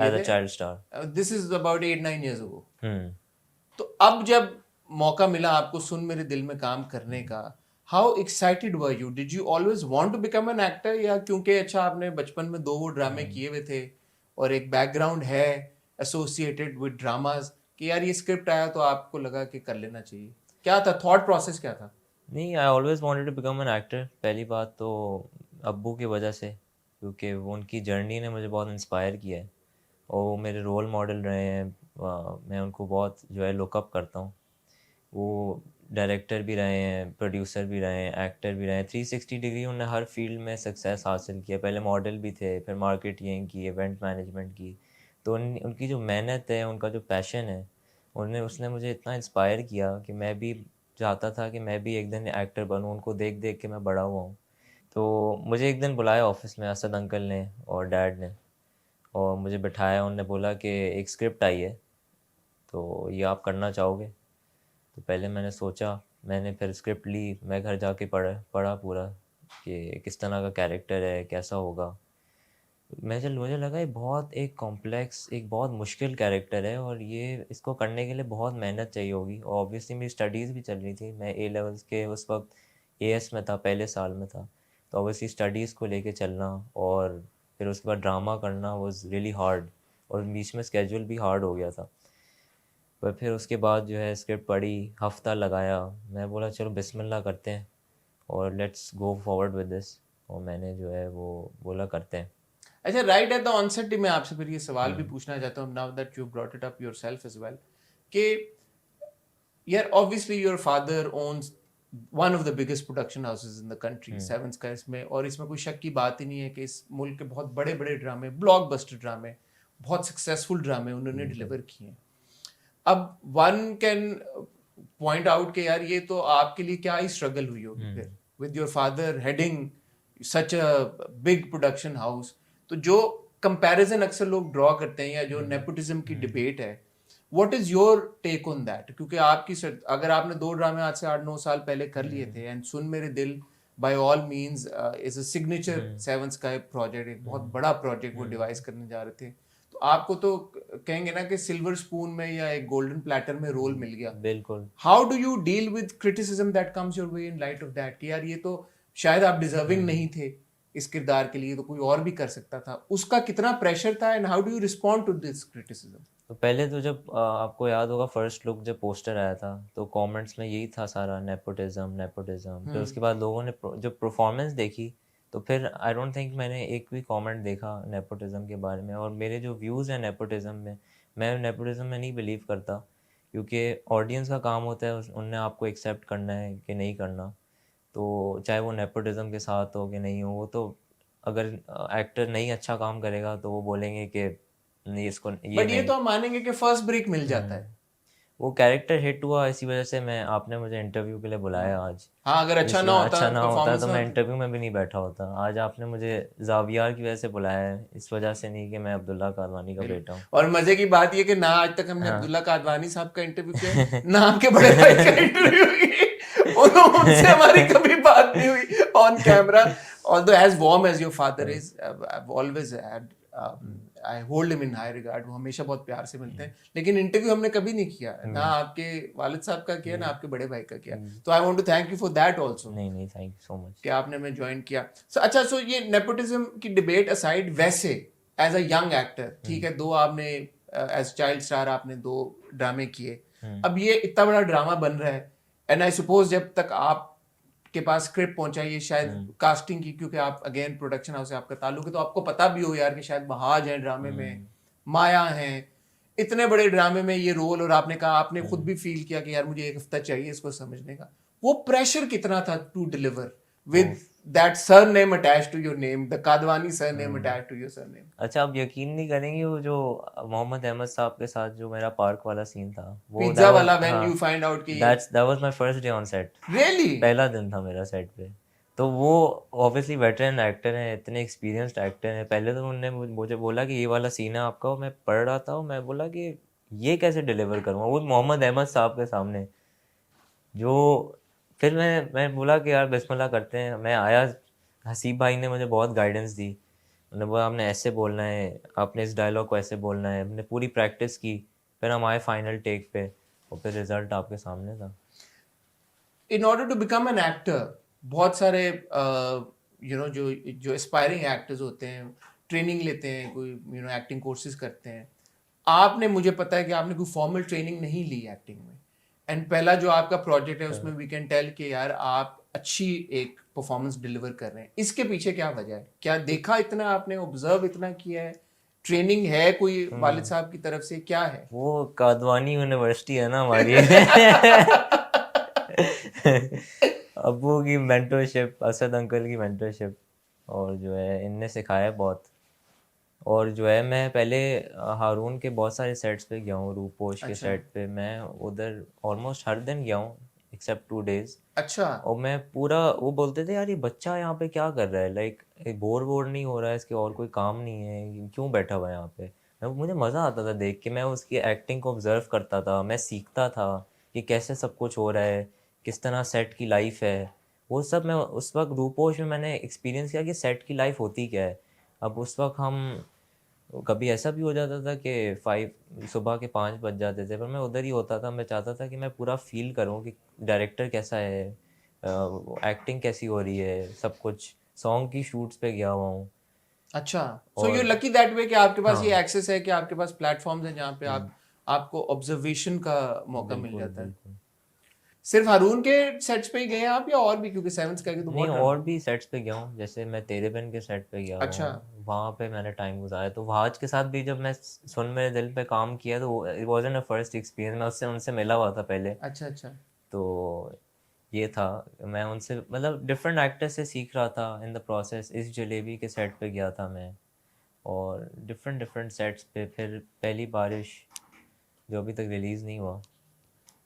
As a child star. This is about 8-9 years ago. Hmm. तो अब जब मौका मिला आपको सुन मेरे दिल में काम करने का, how excited were you? Did you always want to become an actor, या क्योंकि अच्छा आपने बचपन में 2 वो ड्रामे किए हुए थे और एक बैकग्राउंड है एसोसिएटेड विद ड्रामास, कि यार ये स्क्रिप्ट आया तो आपको लगा कि कर लेना चाहिए? क्या था थॉट प्रोसेस, क्या था? नहीं, I always wanted to become an actor. पहली बात तो अब्बू की वजह से, क्योंकि वो उनकी जर्नी ने मुझे बहुत इंस्पायर किया है और वो मेरे रोल मॉडल रहे हैं। मैं उनको बहुत जो है लुकअप करता हूँ। वो डायरेक्टर भी रहे हैं, प्रोड्यूसर भी रहे हैं, एक्टर भी रहे हैं। 360 डिग्री उन्होंने हर फील्ड में सक्सेस हासिल किया। पहले मॉडल भी थे, फिर मार्केटिंग की, इवेंट मैनेजमेंट की। तो उनकी जो मेहनत है, उनका जो पैशन है, उन्हें उसने मुझे इतना इंस्पायर किया कि मैं भी चाहता था कि मैं भी एक दिन एक्टर बनूं। उनको देख देख के मैं बड़ा हुआ हूँ। तो मुझे एक दिन बुलाया ऑफिस में असद अंकल ने और डैड ने, और मुझे बिठाया। उन्होंने बोला कि एक स्क्रिप्ट आई है, तो ये आप करना चाहोगे? तो पहले मैंने सोचा, मैंने फिर स्क्रिप्ट ली, मैं घर जाके पढ़ा पढ़ा पूरा कि किस तरह का कैरेक्टर है, कैसा होगा। मुझे लगा ये बहुत एक कॉम्प्लेक्स, एक बहुत मुश्किल कैरेक्टर है और ये इसको करने के लिए बहुत मेहनत चाहिए होगी। और ऑब्वियसली मेरी स्टडीज़ भी चल रही थी। मैं ए लेवल्स के उस वक्त एएस में था, पहले साल में था। तो ऑब्वियसली स्टडीज़ को लेके चलना और फिर उसके बाद ड्रामा करना वाज रियली हार्ड, और बीच में स्केड्यूल भी हार्ड हो गया था। पर फिर उसके बाद जो है स्क्रिप्ट पढ़ी, हफ्ता लगाया। मैं बोला चलो बिस्मिल्लाह करते हैं और let's go forward with this. और मैंने जो है वो बोला करते हैं। अच्छा, राइट एट द ऑनसेट मैं आपसे फिर ये सवाल भी हम्म। पूछना चाहता हूँ, now that you brought it up yourself as well, कि यार obviously your father owns one of the biggest production houses in the country, hmm. Seven Skies में, और इसमें कोई शक की बात ही नहीं है कि इस मुल्क के बहुत बड़े बड़े ड्रामे, ब्लॉकबस्टर ड्रामे, बहुत सक्सेसफुल ड्रामे उन्होंने बिल्कुल। डिलीवर किए हैं। अब वन कैन पॉइंट आउट कि यार ये तो आपके लिए क्या ही स्ट्रगल हुई होगी फिर, hmm. With your father heading such a big production house. तो जो कंपैरिजन अक्सर लोग ड्रॉ करते हैं, या जो हम्म। नेपोटिज्म की हम्म। डिबेट है, what is your take on that? क्योंकि अगर आपने 2 ड्रामे आज से 8-9 साल पहले कर लिए हम्म। थे, and Sun Mere Dil by all means is a signature hmm. Seven Sky project, एक बहुत हम्म। बड़ा प्रोजेक्ट वो हम्म। डिवाइस करने जा रहे थे, तो आपको तो कहेंगे ना कि सिल्वर स्पून में या एक गोल्डन प्लेटर में रोल मिल गया। बिल्कुल। How do you deal with criticism that comes your way in light of that, कि यार ये तो शायद आप डिजर्विंग हम्म। नहीं थे इस किरदार के लिए, तो कोई और भी कर सकता था? उसका कितना प्रेशर था, and how do you respond to this criticism? तो पहले तो जब आपको याद होगा फर्स्ट लुक जब पोस्टर आया था, तो कमेंट्स में यही था सारा, नेपोटिज्म नेपोटिज्म। फिर उसके बाद लोगों ने जब परफॉर्मेंस देखी, तो फिर आई डोंट थिंक मैंने एक भी कमेंट देखा नेपोटिज्म के बारे में। और मेरे जो व्यूज़ हैं नेपोटिज्म में, मैं नेपोटिज्म में नहीं बिलीव करता, क्योंकि ऑडियंस का काम होता है उनने आपको एक्सेप्ट करना है कि नहीं करना। तो चाहे वो नेपोटिज्म के साथ हो कि नहीं हो, वो तो अगर एक्टर नहीं अच्छा काम करेगा तो वो बोलेंगे कि नहीं, इसको ये बट ये नहीं। तो हम मानेंगे कि फर्स्ट ब्रेक मिल जाता हम्म। है। वो कैरेक्टर हिट हुआ, इसी वजह से मैं आपने मुझे इंटरव्यू के लिए हाँ, बुलाया आज। हाँ, अगर अच्छा इस ना होता, अच्छा ना होता परफॉर्मेंस तो ना मैं होती। इंटरव्यू में भी नहीं बैठा होता। आज आपने मुझे जावियार की वजह से बुलाया है, इस वजह से नहीं कि मैं अब्दुल्ला कादवानी का बेटा हूँ। बिल्कुल, और मजे की बात ये कि ना आज तक हमने हाँ। अब्दुल्ला कादवानी साहब का इंटरव्यू किया है, ना आपके बड़े भाई का इंटरव्यू किया, उनसे हमारी कभी बात नहीं हुई on camera. Although as warm as your father is, I always had, I hold him in high regard, वो हमेशा बहुत प्यार से मिलते हैं, लेकिन इंटरव्यू हमने कभी नहीं किया, ना आपके वालिद साहब का किया, ना आपके बड़े भाई का किया। तो I want to thank you for that also, नहीं नहीं, थैंक यू सो मच। कि आपने मैं ज्वाइन किया। अच्छा, सो ये नेपोटिज्म की डिबेट असाइड, वैसे एज अ यंग एक्टर, ठीक है, दो आपने एज चाइल्ड स्टार आपने 2 ड्रामे किए, अब ये इतना बड़ा ड्रामा बन रहा है, एंड आई सपोज जब तक आप के पास स्क्रिप्ट पहुंचा, ये शायद कास्टिंग की, क्योंकि आप अगेन प्रोडक्शन हाउस से आपका ताल्लुक है, तो आपको पता भी हो यार कि शायद महाज है ड्रामे में, माया है, इतने बड़े ड्रामे में ये रोल, और आपने कहा, आपने खुद भी फील किया कि यार मुझे 1 हफ्ता चाहिए इसको समझने का। वो प्रेशर कितना था टू डिलीवर वो with that surname attached to your name, the Kadwani surname attached to your surname? अच्छा, आप यकीन नहीं करेंगे, वो जो मोहम्मद अहमद साहब के साथ जो मेरा पार्क वाला सीन था, वो Pizza that was, wala, when हाँ, you find out कि ये that was my first day on set. really? पहला दिन था मेरा सेट पे। तो वो ऑब्वियसली वेटरन एक्टर हैं, इतने एक्सपीरियंस्ड एक्टर हैं। पहले तो उन्होंने मुझे बोला कि ये वाला सीन है आपका, और मैं पढ़ रहा था और मैं बोला कि ये कैसे डिलीवर करूँगा वो मोहम्मद अहमद साहब के सामने। जो फिर मैं बोला कि यार बिस्मिल्लाह करते हैं। मैं आया, हसीब भाई ने मुझे बहुत गाइडेंस दी उन्होंने बोला आपने ऐसे बोलना है, आपने इस डायलॉग को ऐसे बोलना है, हमने पूरी प्रैक्टिस की, फिर हम आए फाइनल टेक पे और फिर रिजल्ट आपके सामने था। In order to become an actor बहुत सारे जो जो एस्पायरिंग एक्टर्स होते हैं ट्रेनिंग लेते हैं, कोई एक्टिंग कोर्सेज करते हैं। आपने, मुझे पता है कि आपने कोई फॉर्मल ट्रेनिंग नहीं ली एक्टिंग में, एंड पहला जो आपका प्रोजेक्ट है उसमें वी कैन टेल कि यार आप अच्छी एक परफॉर्मेंस डिलीवर कर रहे हैं। इसके पीछे क्या वजह है? क्या देखा इतना आपने, ऑब्जर्व इतना किया है, ट्रेनिंग है कोई वालिद साहब की तरफ से, क्या है? वो कादवानी यूनिवर्सिटी है ना हमारी। अब्बू की मेंटरशिप, असद अंकल की मेंटरशिप, और जो है इनने सिखाया बहुत। और जो है मैं पहले हारून के बहुत सारे सेट्स पे गया हूँ, रूपोश के अच्छा सेट पे मैं उधर ऑलमोस्ट हर दिन गया हूँ एक्सेप्ट 2 days। अच्छा। और मैं पूरा, वो बोलते थे यार ये बच्चा यहाँ पे क्या कर रहा है, लाइक बोर वोर नहीं हो रहा है, इसके और कोई काम नहीं है, ये क्यों बैठा हुआ है यहाँ पे। मुझे मज़ा आता था देख के, मैं उसकी एक्टिंग को ऑब्जर्व करता था, मैं सीखता था कि कैसे सब कुछ हो रहा है, किस तरह सेट की लाइफ है। वो सब मैं उस वक्त रूपोश में मैंने एक्सपीरियंस किया कि सेट की लाइफ होती क्या है। अब उस वक्त हम, कभी ऐसा भी हो जाता था कि 5 सुबह के 5 बज जाते थे, पर मैं उधर ही होता था। मैं चाहता था कि मैं पूरा फील करूं कि डायरेक्टर कैसा है, एक्टिंग कैसी हो रही है, सब कुछ। सॉन्ग की शूट्स पे गया हुआ हूँ। अच्छा, सो यू और लकी दैट वे कि आपके पास ये हाँ, एक्सेस है, कि आपके पास प्लेटफॉर्म्स हैं जहाँ पे आपको ऑब्जर्वेशन का मौका मिल बिल्कुल जाता है। बिल्कुल। सिर्फ हारून के सेट्स पे ही गए हैं आप, या और भी? क्योंकि सेवंथ का तो नहीं, बहुत और ड्रामा। भी सेट्स पे गया हूँ, जैसे मैं तेरे बिन के सेट पे गया हुआ अच्छा हूँ, वहाँ पे मैंने टाइम गुजारा। तो वहाज के साथ भी जब मैं सुन मेरे दिल पे काम किया, तो it wasn't a first experience, मैं उससे उनसे मिला हुआ था पहले। अच्छा अच्छा। तो ये था, मैं उनसे मतलब डिफरेंट एक्टर से सीख रहा था इन द प्रोसेस। इस जलेबी के सेट पे गया था मैं, और डिफरेंट डिफरेंट सेट्स पे। फिर पहली बारिश जो अभी तक रिलीज़ नहीं हुआ,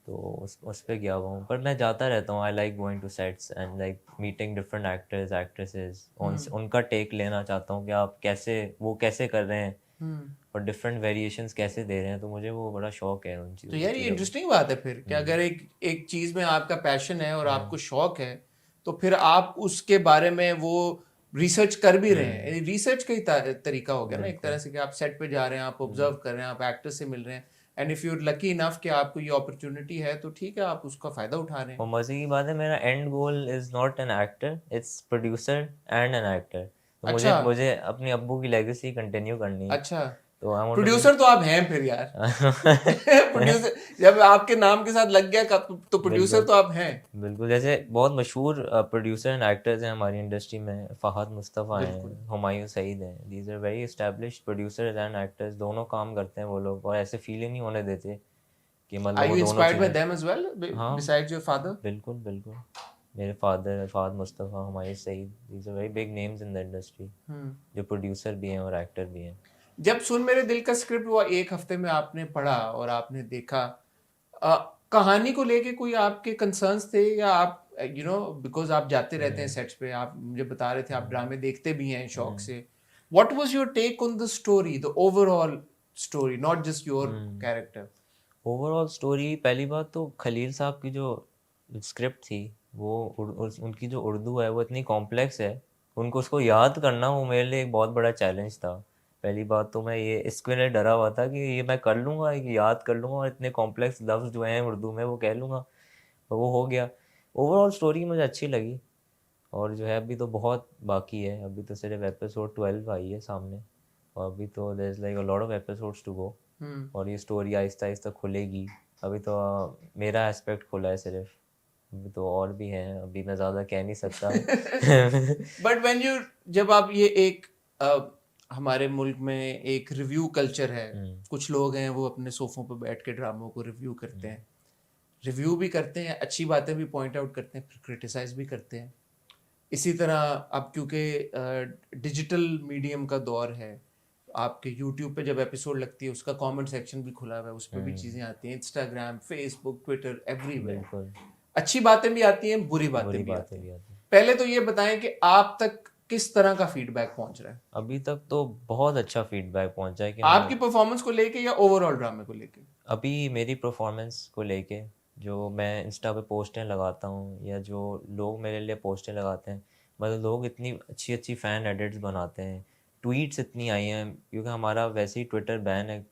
तो उस पे गया हुआ हूँ। पर मैं जाता रहता हूँ, I like going two sets and like meeting different actors actresses, उनका टेक लेना चाहता हूँ कि आप कैसे, वो कैसे कर रहे हैं हम्म। और डिफरेंट वेरिएशंस कैसे दे रहे हैं। तो मुझे वो बड़ा शौक है उन तो चीज़ों यार ये चीज़ों इंटरेस्टिंग बात है फिर, कि हम्म अगर एक एक चीज में आपका पैशन है और हम्म आपको शौक है, तो फिर आप उसके बारे में वो रिसर्च कर भी रहे हैं। रिसर्च का ही तरीका हो गया ना एक तरह बिल्कुल। से, कि आप सेट पे जा रहे हैं, आप ऑब्जर्व कर रहे हैं, आप एक्टर से मिल रहे हैं, and if you lucky enough कि आपको ये अपॉर्चुनिटी है, तो ठीक है, आप उसका फायदा उठा रहे हैं। और मज़े की बात है, मेरा and goal is not an actor, it's producer and an actor. तो मुझे अच्छा मुझे अपने अब्बू की लेगेसी कंटिन्यू करनी है। अच्छा। तो I want to be producer तो आप हैं फिर यार। प्रोड्यूसर जब आपके नाम के साथ लग गया तो प्रोड्यूसर बिल्कुल तो आप हैं। बिल्कुल। जैसे बहुत मशहूर प्रोड्यूसर एंड एक्टर्स हैं हमारी इंडस्ट्री में, फहद मुस्तफ़ा बिल्कुल। हैं, हुमायूं सईद हैं। These are very established producers and actors, दोनों काम करते हैं वो लोग, और ऐसे फील ही नहीं होने देते कि मतलब आर वो यू दोनों इंस्पायर्ड बाय चीज़ें। देम एज वेल, हाँ, बिसाइड्स योर फादर? बिल्कुल बिल्कुल। मेरे father Fahad Mustafa, Humayun Saeed, these are very big names in the industry, hmm. जो प्रोड्यूसर भी हैं और एक्टर भी हैं। जब सुन मेरे दिल का स्क्रिप्ट हुआ, एक हफ्ते में आपने पढ़ा और आपने देखा, अ, कहानी को लेके कोई आपके कंसर्न्स थे, या आप बिकॉज आप जाते रहते हैं हम्म सेट्स पे, आप मुझे बता रहे थे आप ड्रामे देखते भी हैं शौक हम्म से, what was your take on the story, the overall story, not just your hmm character? Overall story, पहली बात तो खलील साहब की जो स्क्रिप्ट थी, वो उनकी जो उर्दू है वो इतनी कॉम्प्लेक्स है, उनको उसको याद करना वो मेरे लिए एक बहुत बड़ा चैलेंज था। पहली बात तो मैं ये इसके लिए डरा हुआ था कि ये मैं कर लूँगा, ये याद कर लूँगा, और इतने कॉम्प्लेक्स लफ्ज़ जो हैं उर्दू में वो कह लूँगा, और वो हो गया। ओवरऑल स्टोरी मुझे अच्छी लगी। और जो है अभी तो बहुत बाकी है, अभी तो सिर्फ एपिसोड 12 आई है सामने, और अभी तो there is like a lot of episodes to go. Hmm. और ये स्टोरी आहिस्ता आहिस्ता खुलेगी। अभी तो मेरा एस्पेक्ट खुला है सिर्फ, अभी तो और भी हैं, अभी मैं ज़्यादा कह नहीं सकता। बट व्हेन यू, जब आप ये एक, हमारे मुल्क में एक रिव्यू कल्चर है, हम्म कुछ लोग हैं वो अपने सोफों पर बैठ के ड्रामों को रिव्यू करते हम्म हैं, रिव्यू भी करते हैं, अच्छी बातें भी पॉइंट आउट करते हैं, फिर क्रिटिसाइज भी करते हैं। इसी तरह अब क्योंकि डिजिटल मीडियम का दौर है, आपके यूट्यूब पे जब एपिसोड लगती है उसका कमेंट सेक्शन भी खुला हुआ है, उस पर भी हम्म, चीज़ें आती हैं, इंस्टाग्राम, फेसबुक, ट्विटर, एवरीवेयर। बिल्कुल। अच्छी बातें भी आती हैं, बुरी बातें बुरी भी बातें आती हैं। भी आती हैं। पहले तो ये बताएं कि आप तक किस तरह का फीडबैक पहुंच रहा है, अभी तक तो बहुत अच्छा फीडबैक पहुंचा है कि मैं, आपकी परफॉर्मेंस को लेके या ओवरऑल ड्रामे को लेके? अभी मेरी परफॉर्मेंस को लेके, जो मैं इंस्टा पे पोस्टें लगाता हूँ या जो लोग मेरे लिए पोस्टें लगाते हैं, मतलब लोग इतनी अच्छी अच्छी फ़ैन एडिट्स बनाते हैं, ट्वीट्स इतनी आई हैं क्योंकि हमारा वैसे ही ट्विटर बैन है